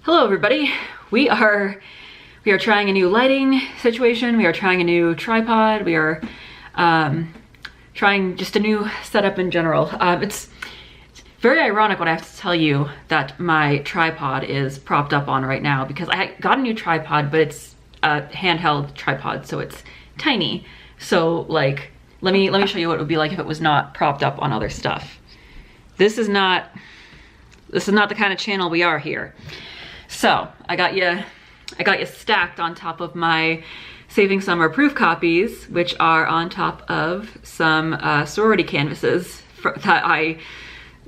Hello everybody. We are trying a new lighting situation. We are trying a new tripod. We are trying just a new setup in general. It's very ironic when I have to tell you that my tripod is propped up on right now because I got a new tripod, but it's a handheld tripod, so it's tiny. So like, let me show you what it would be like if it was not propped up on other stuff. This is not the kind of channel we are here. So I got you stacked on top of my Saving Summer proof copies, which are on top of some sorority canvases that I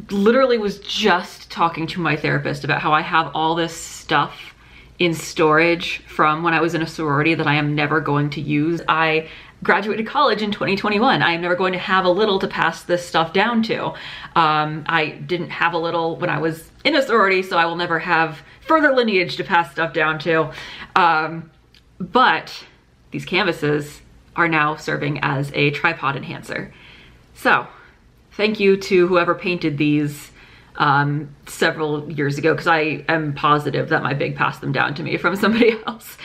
literally was just talking to my therapist about how I have all this stuff in storage from when I was in a sorority that I am never going to use. I graduated college in 2021. I am never going to have a little to pass this stuff down to. I didn't have a little when I was in a sorority, so I will never have further lineage to pass stuff down to. But these canvases are now serving as a tripod enhancer. So thank you to whoever painted these several years ago, because I am positive that my big passed them down to me from somebody else.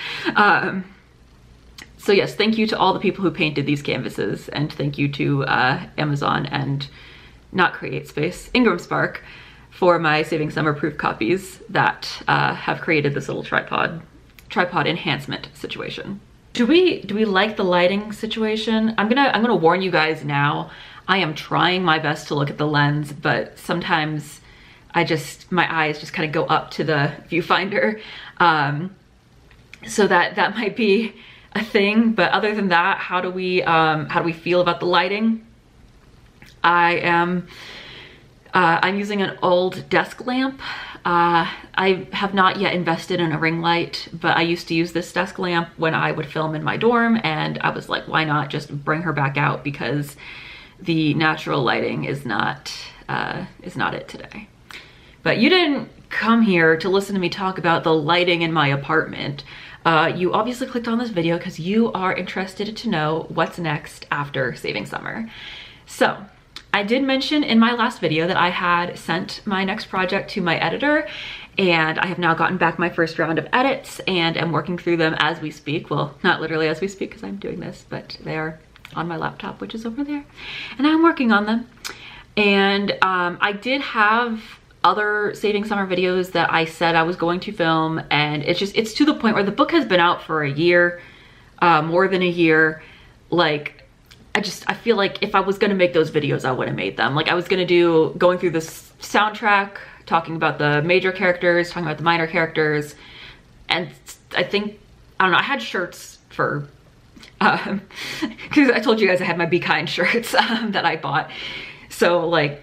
So yes, thank you to all the people who painted these canvases, and thank you to Amazon and not CreateSpace, Ingram Spark, for my Saving Summer proof copies that have created this little tripod enhancement situation. Do we like the lighting situation? I'm gonna warn you guys now. I am trying my best to look at the lens, but sometimes my eyes just kind of go up to the viewfinder. So that might be a thing, but other than that, how do we feel about the lighting? I'm using an old desk lamp. I have not yet invested in a ring light, but I used to use this desk lamp when I would film in my dorm, and I was like, why not just bring her back out, because the natural lighting is not it today. But you didn't come here to listen to me talk about the lighting in my apartment. You obviously clicked on this video because you are interested to know what's next after Saving Summer. So I did mention in my last video that I had sent my next project to my editor, and I have now gotten back my first round of edits and am working through them as we speak. Well, not literally as we speak because I'm doing this, but they are on my laptop, which is over there, and I'm working on them. And I did have other Saving Summer videos that I said I was going to film, and it's to the point where the book has been out for a year, more than a year. Like, I feel like if I was gonna make those videos, I would have made them. Like, I was gonna going through this soundtrack, talking about the major characters, talking about the minor characters, and I don't know, I had shirts for, because I told you guys I had my Be Kind shirts that I bought. So like,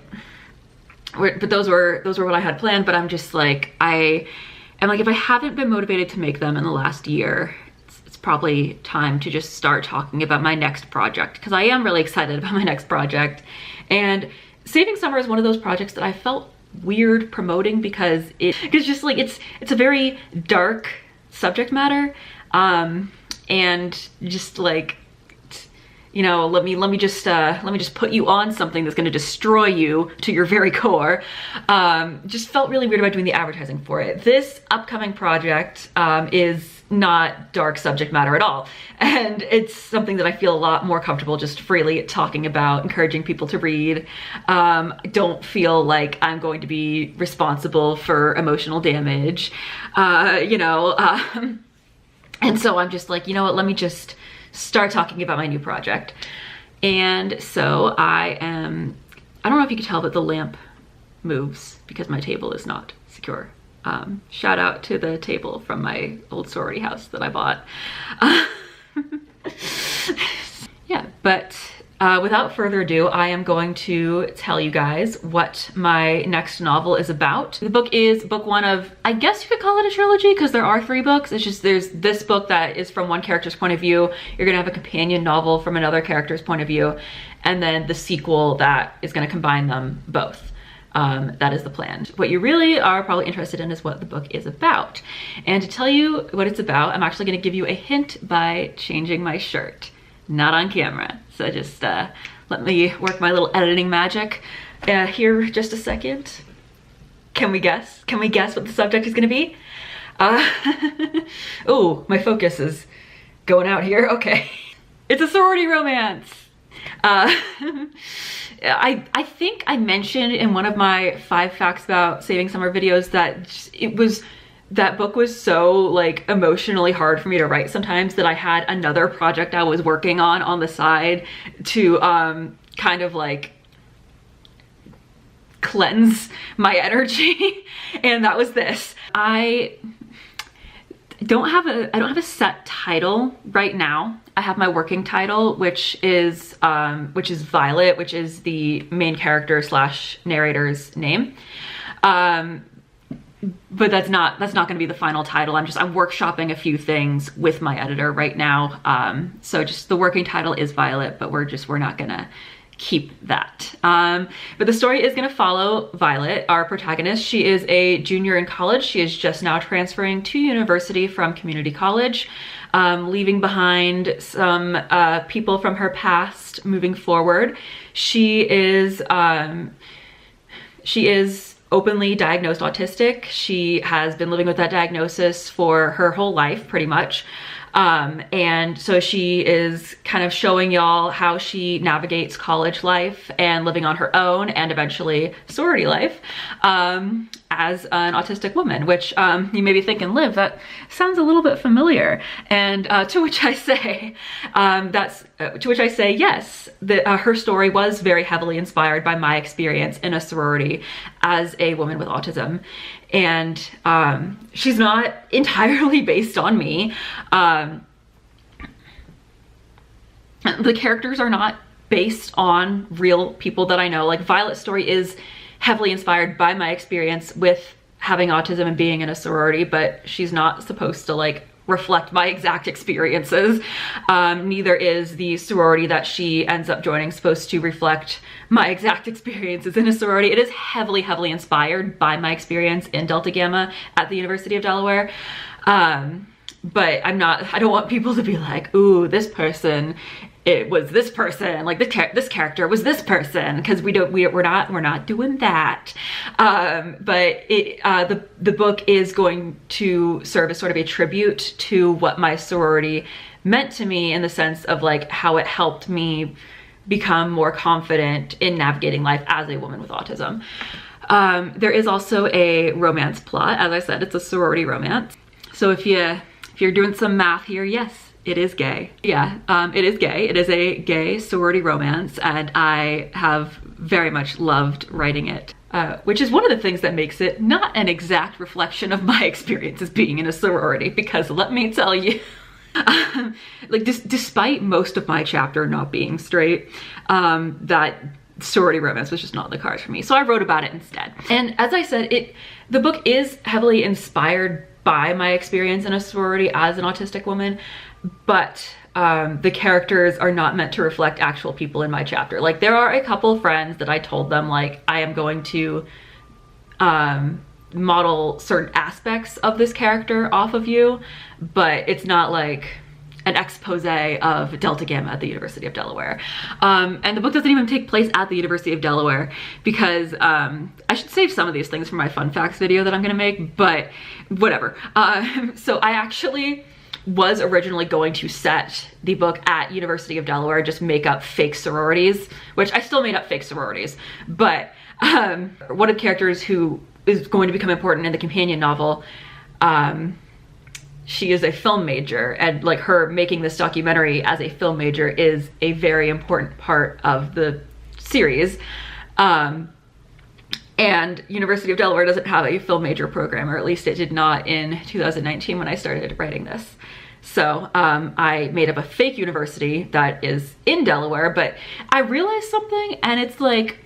but those were what I had planned, but I'm just like, if I haven't been motivated to make them in the last year, it's probably time to just start talking about my next project, because I am really excited about my next project. And Saving Summer is one of those projects that I felt weird promoting because it's a very dark subject matter, and just like, you know, let me just put you on something that's going to destroy you to your very core. Just felt really weird about doing the advertising for it. This upcoming project is not dark subject matter at all, and it's something that I feel a lot more comfortable just freely talking about, encouraging people to read. I don't feel like I'm going to be responsible for emotional damage, you know, and so I'm just like, you know what, let me just start talking about my new project. And so I don't know if you can tell, but the lamp moves because my table is not secure. Shout out to the table from my old sorority house that I bought. Yeah, but without further ado, I am going to tell you guys what my next novel is about. The book is book one of, I guess you could call it a trilogy, because there are 3 books. It's just, there's this book that is from one character's point of view. You're gonna have a companion novel from another character's point of view, and then the sequel that is gonna combine them both. That is the plan. What you really are probably interested in is what the book is about. And to tell you what it's about, I'm actually gonna give you a hint by changing my shirt. Not on camera. So just let me work my little editing magic here just a second. Can we guess? Can we guess what the subject is gonna be? Oh, my focus is going out here. Okay. It's a sorority romance. I think I mentioned in one of my 5 facts about saving summer videos that that book was so like emotionally hard for me to write sometimes that I had another project I was working on the side to kind of like cleanse my energy. And that was this. I don't have a set title right now. I have my working title, which is Violet, which is the main character / narrator's name. But that's not going to be the final title. I'm workshopping a few things with my editor right now. So just the working title is Violet, but we're not gonna keep that. But the story is gonna follow Violet, our protagonist. She is a junior in college. She is just now transferring to university from community college, leaving behind some people from her past moving forward. She is openly diagnosed autistic. She has been living with that diagnosis for her whole life, pretty much. And so she is kind of showing y'all how she navigates college life and living on her own and eventually sorority life as an autistic woman, which you may be thinking, Liv, that sounds a little bit familiar. And to which I say, yes, that her story was very heavily inspired by my experience in a sorority as a woman with autism. And she's not entirely based on me. The characters are not based on real people that I know. Like Violet's story is heavily inspired by my experience with having autism and being in a sorority, but she's not supposed to like reflect my exact experiences. Neither is the sorority that she ends up joining supposed to reflect my exact experiences in a sorority. It is heavily, heavily inspired by my experience in Delta Gamma at the University of Delaware. But I don't want people to be like, ooh, this person, it was this person, like this character was this person, because we're not doing that. But the book is going to serve as sort of a tribute to what my sorority meant to me, in the sense of like how it helped me become more confident in navigating life as a woman with autism. There is also a romance plot. As I said, it's a sorority romance. So if you're doing some math here, yes, it is gay. Yeah, it is gay. It is a gay sorority romance, and I have very much loved writing it, which is one of the things that makes it not an exact reflection of my experience as being in a sorority, because let me tell you, like despite most of my chapter not being straight, that sorority romance was just not in the cards for me. So I wrote about it instead. And as I said, the book is heavily inspired by my experience in a sorority as an autistic woman, but the characters are not meant to reflect actual people in my chapter. Like there are a couple friends that I told them like I am going to model certain aspects of this character off of you, but it's not like an expose of Delta Gamma at the University of Delaware. And the book doesn't even take place at the University of Delaware, because I should save some of these things for my fun facts video that I'm gonna make, but whatever. So I actually was originally going to set the book at University of Delaware, just make up fake sororities, which I still made up fake sororities, but one of the characters who is going to become important in the companion novel, she is a film major, and like her making this documentary as a film major is a very important part of the series. And University of Delaware doesn't have a film major program, or at least it did not in 2019 when I started writing this. So I made up a fake university that is in Delaware, but I realized something, and it's like,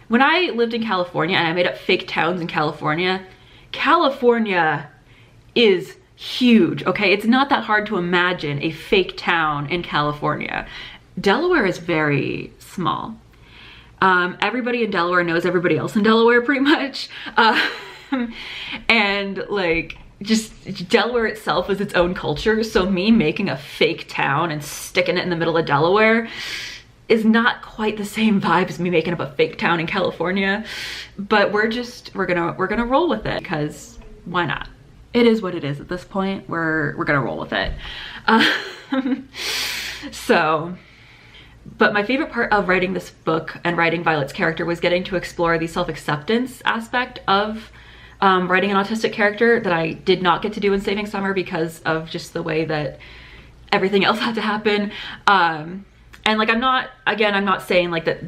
when I lived in California and I made up fake towns in California, California is huge, okay? It's not that hard to imagine a fake town in California. Delaware is very small. Everybody in Delaware knows everybody else in Delaware pretty much. And like, just Delaware itself is its own culture. So me making a fake town and sticking it in the middle of Delaware is not quite the same vibe as me making up a fake town in California. But we're gonna roll with it, because why not? it is what it is at this point. We're gonna roll with it. But my favorite part of writing this book and writing Violet's character was getting to explore the self-acceptance aspect of writing an autistic character that I did not get to do in Saving Summer because of just the way that everything else had to happen. And like, I'm not saying like that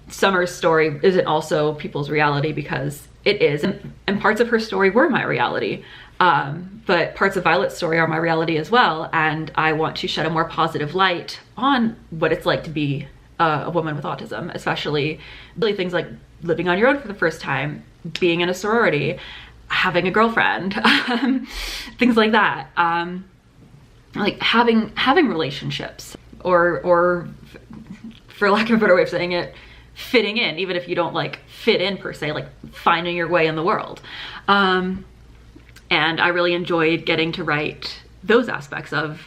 Summer's story isn't also people's reality, because it is, and parts of her story were my reality. But parts of Violet's story are my reality as well, and I want to shed a more positive light on what it's like to be a woman with autism, especially really things like living on your own for the first time, being in a sorority, having a girlfriend, things like that. Like having relationships, or for lack of a better way of saying it, fitting in, even if you don't like fit in per se, like finding your way in the world. And I really enjoyed getting to write those aspects of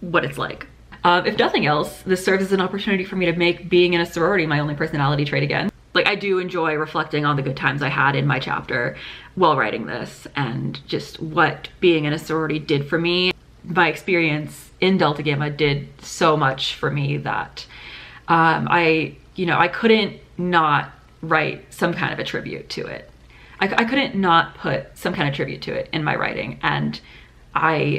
what it's like. If nothing else, this serves as an opportunity for me to make being in a sorority my only personality trait again. Like, I do enjoy reflecting on the good times I had in my chapter while writing this, and just what being in a sorority did for me. My experience in Delta Gamma did so much for me that I couldn't not write some kind of a tribute to it. I couldn't not put some kind of tribute to it in my writing. And but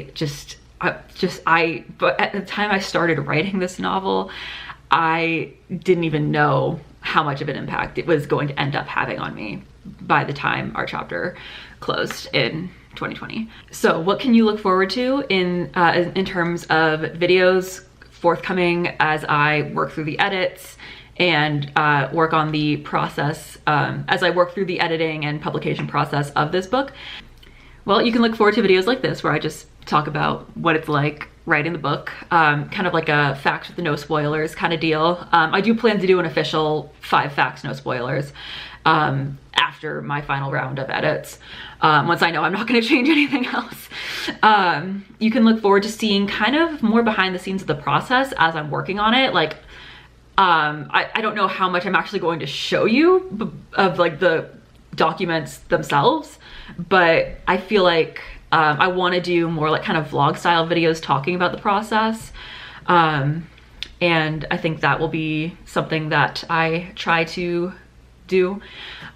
at the time I started writing this novel, I didn't even know how much of an impact it was going to end up having on me by the time our chapter closed in 2020. So what can you look forward to in terms of videos forthcoming as I work through the edits and work on the process, as I work through the editing and publication process of this book? Well, you can look forward to videos like this where I just talk about what it's like writing the book, kind of like a facts with no spoilers kind of deal. I do plan to do an official 5 facts, no spoilers after my final round of edits, once I know I'm not going to change anything else. You can look forward to seeing kind of more behind the scenes of the process as I'm working on it. Like, I don't know how much I'm actually going to show you of like the documents themselves, but I feel like I want to do more like kind of vlog style videos talking about the process. And I think that will be something that I try to do.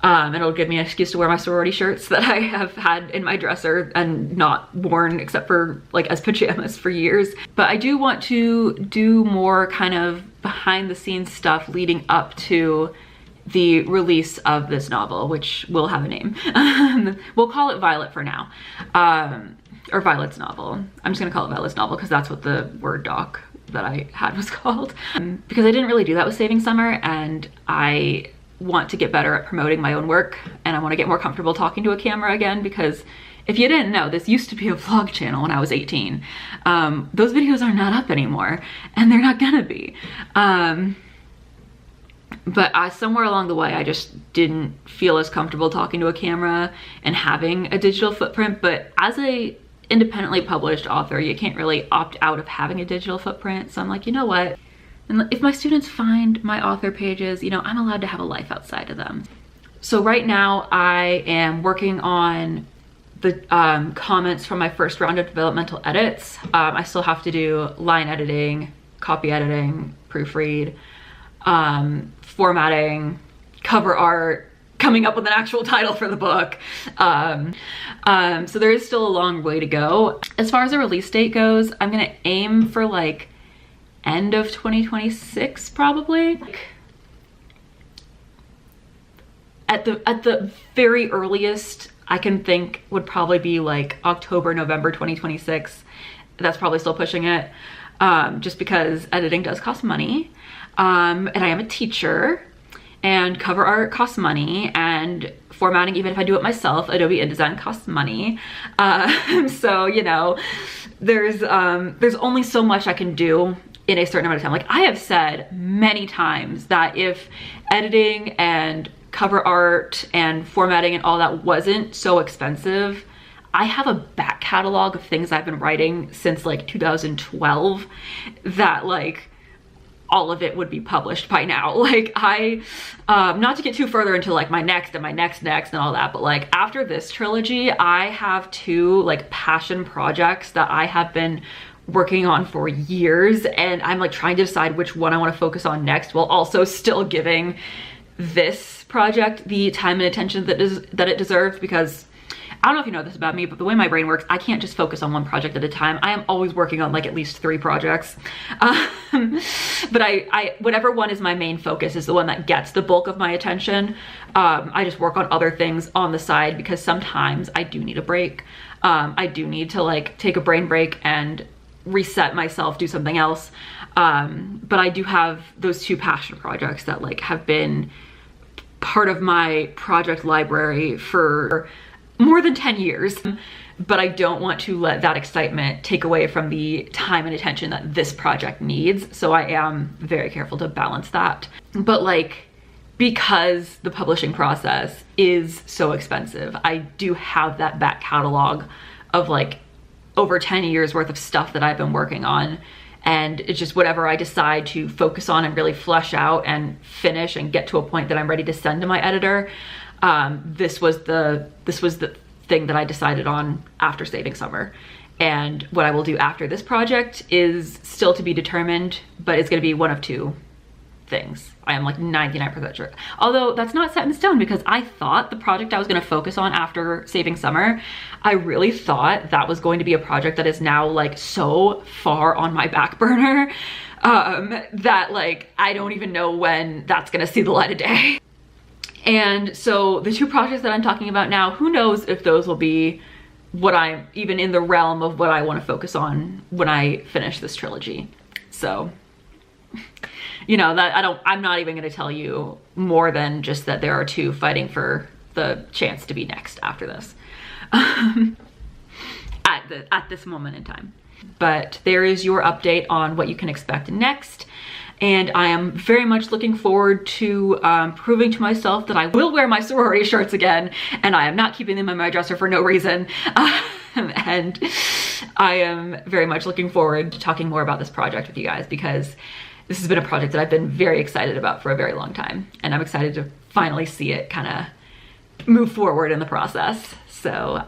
And it'll give me an excuse to wear my sorority shirts that I have had in my dresser and not worn except for like as pajamas for years. But I do want to do more kind of behind the scenes stuff leading up to the release of this novel, which will have a name. We'll call it Violet for now, or Violet's novel. I'm just gonna call it Violet's novel because that's what the Word doc that I had was called. Because I didn't really do that with Saving Summer, and I want to get better at promoting my own work, and I want to get more comfortable talking to a camera again, because if you didn't know, this used to be a vlog channel when I was 18. Those videos are not up anymore, and they're not gonna be. But somewhere along the way, I just didn't feel as comfortable talking to a camera and having a digital footprint. But as a independently published author, you can't really opt out of having a digital footprint. So I'm like, you know what? And if my students find my author pages, you know, I'm allowed to have a life outside of them. So right now I am working on the comments from my first round of developmental edits. I still have to do line editing, copy editing, proofread, formatting, cover art, coming up with an actual title for the book. So there is still a long way to go. As far as the release date goes, I'm gonna aim for like end of 2026 probably. At the very earliest I can think would probably be like October, November 2026. That's probably still pushing it, just because editing does cost money. And I am a teacher, and cover art costs money, and formatting, even if I do it myself, Adobe InDesign costs money. So, you know, there's only so much I can do in a certain amount of time. Like, I have said many times that if editing and cover art and formatting and all that wasn't so expensive, I have a back catalog of things I've been writing since like 2012 that like all of it would be published by now. Like not to get too further into like my next and my next and all that, but like after this trilogy, I have 2 like passion projects that I have been working on for years, and I'm like trying to decide which one I want to focus on next, while also still giving this project the time and attention that it deserves, because I don't know if you know this about me, but the way my brain works, I can't just focus on one project at a time. I am always working on like at least 3 projects. But I whatever one is my main focus is the one that gets the bulk of my attention. I just work on other things on the side because sometimes I do need a break. I do need to like take a brain break and reset myself, do something else. But I do have those 2 passion projects that like have been part of my project library for more than 10 years, but I don't want to let that excitement take away from the time and attention that this project needs. So I am very careful to balance that. But like, because the publishing process is so expensive, I do have that back catalog of like over 10 years worth of stuff that I've been working on. And it's just whatever I decide to focus on and really flesh out and finish and get to a point that I'm ready to send to my editor. This was the thing that I decided on after Saving Summer. And what I will do after this project is still to be determined, but it's going to be one of 2 things. I am like 99% sure. Although that's not set in stone, because I thought the project I was going to focus on after Saving Summer, I really thought that was going to be a project that is now like so far on my back burner that like I don't even know when that's going to see the light of day. And so the 2 projects that I'm talking about now, who knows if those will be what I'm even in the realm of what I want to focus on when I finish this trilogy. So, you know, that I'm not even going to tell you more than just that there are 2 fighting for the chance to be next after this at this moment in time. But there is your update on what you can expect next. And I am very much looking forward to proving to myself that I will wear my sorority shirts again, and I am not keeping them in my dresser for no reason. And I am very much looking forward to talking more about this project with you guys, because this has been a project that I've been very excited about for a very long time, and I'm excited to finally see it kind of move forward in the process. So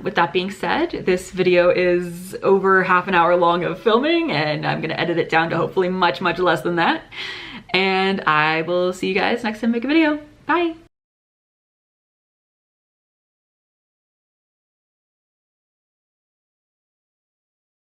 with that being said, this video is over half an hour long of filming, and I'm gonna edit it down to hopefully much, much less than that. And I will see you guys next time I make a video. Bye.